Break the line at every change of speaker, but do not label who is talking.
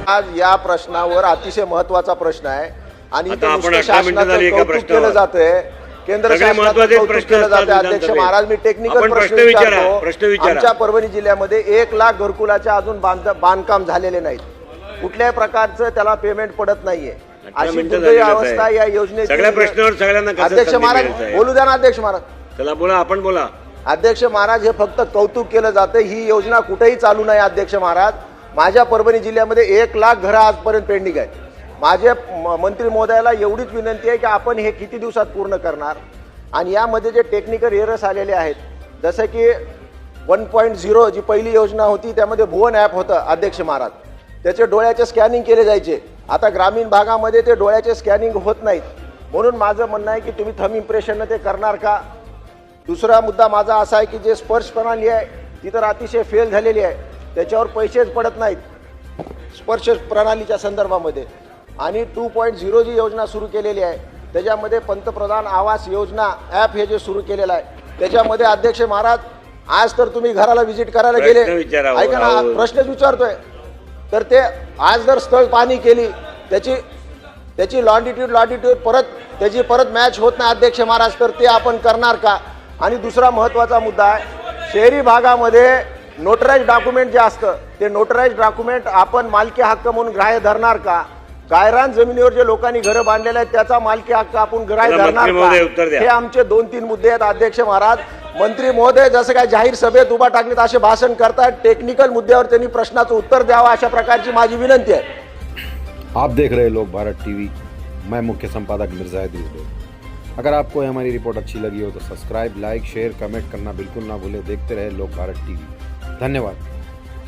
आज या प्रश्नावर अतिशय महत्त्वाचा प्रश्न आहे आणि
आता आपण
नुसतं
18 मिनिटं झाली एका
शासनाचं कौतुक केलं
प्रश्नावर.
जातंय, केंद्र
सगळे
शासनाचं
महत्त्वाचे
कौतुक
प्रश्न
केलं
असतात
जाते. अध्यक्ष
विधानसभेत.
महाराज, मी टेक्निकल
आपण
प्रश्न
विचारा,
विचारतो.
प्रश्न विचारा.
आमच्या परभणी जिल्ह्यामध्ये 1 लाख घरकुलाच्या अजून बांधकाम झालेले नाहीत. कुठल्याही प्रकारचं त्याला पेमेंट पडत नाहीये.
18
अशी
मिनिटं
दुर्दैवी
झालेली
अवस्था
आहे.
या योजनेची.
सगळ्या प्रश्नावर सगळ्यांना कसं
अध्यक्ष
संधी
महाराज
मिळेल, साहेब?
बोलू द्या ना. अध्यक्ष महाराज,
चला बोला, आपण बोला.
अध्यक्ष महाराज, हे फक्त कौतुक केलं जातं. ही योजना कुठेही चालू नाही. अध्यक्ष महाराज, माझ्या परभणी जिल्ह्यामध्ये 1 लाख घरं आजपर्यंत पेंडिंग आहेत. माझे मंत्री महोदयाला एवढीच विनंती आहे की आपण हे किती दिवसात पूर्ण करणार. आणि यामध्ये जे टेक्निकल एरर्स आलेले आहेत, जसं की 1.0 जी पहिली योजना होती त्यामध्ये भुवन ॲप होतं. अध्यक्ष महाराज, त्याचे डोळ्याचे स्कॅनिंग केले जायचे. आता ग्रामीण भागामध्ये ते डोळ्याचे स्कॅनिंग होत नाहीत. म्हणून माझं म्हणणं आहे की तुम्ही थंब इम्प्रेशननं ते करणार का. दुसरा मुद्दा माझा असा आहे की जे स्पर्श प्रणाली आहे ती तर अतिशय फेल झालेली आहे. त्याच्यावर पैसेच पडत नाहीत स्पर्श प्रणालीच्या संदर्भामध्ये. आणि 2.0 जी योजना सुरू केलेली आहे त्याच्यामध्ये पंतप्रधान आवास योजना ॲप हे जे सुरू केलेलं आहे त्याच्यामध्ये अध्यक्ष महाराज, आज तर तुम्ही घराला व्हिजिट करायला गेले, ऐका ना, प्रश्नच विचारतोय, तर ते आज जर स्थळ पाहणी केली त्याची लॉन्डिट्यूड परत मॅच होत नाही. अध्यक्ष महाराज, तर ते आपण करणार का. आणि दुसरा महत्त्वाचा मुद्दा आहे, शहरी भागामध्ये नोटराइज डॉक्युमेंट जे असतं ते नोटराइज डॉक्युमेंट आपण मालकी हक्क म्हणून ग्राह्य धरणार का. गायरान जमिनीवर जे लोकांनी घरं बांधलेले आहेत त्याचा मालकी हक्क आपण ग्राह्य धरणार का. हे आमचे 2-3 मुद्दे आहेत. अध्यक्ष महाराज, मंत्री महोदय जसं काय जाहीर सभेत उभा टाकलेत असे भाषण करतात, टेक्निकल मुद्द्यावर त्यांनी प्रश्नाचं उत्तर द्यावं, अशा प्रकारची माझी विनंती आहे.
आप देख रहे हैं लोक भारत टीवी। मैं मुख्य संपादक मिर्जा इदरीस। अगर आपको हमारी रिपोर्ट अच्छी लगी हो तो सब्सक्राइब, लाइक, शेयर, कमेंट करना बिल्कुल ना भूलें। देखते रहे लोक भारत टीवी। धन्यवाद।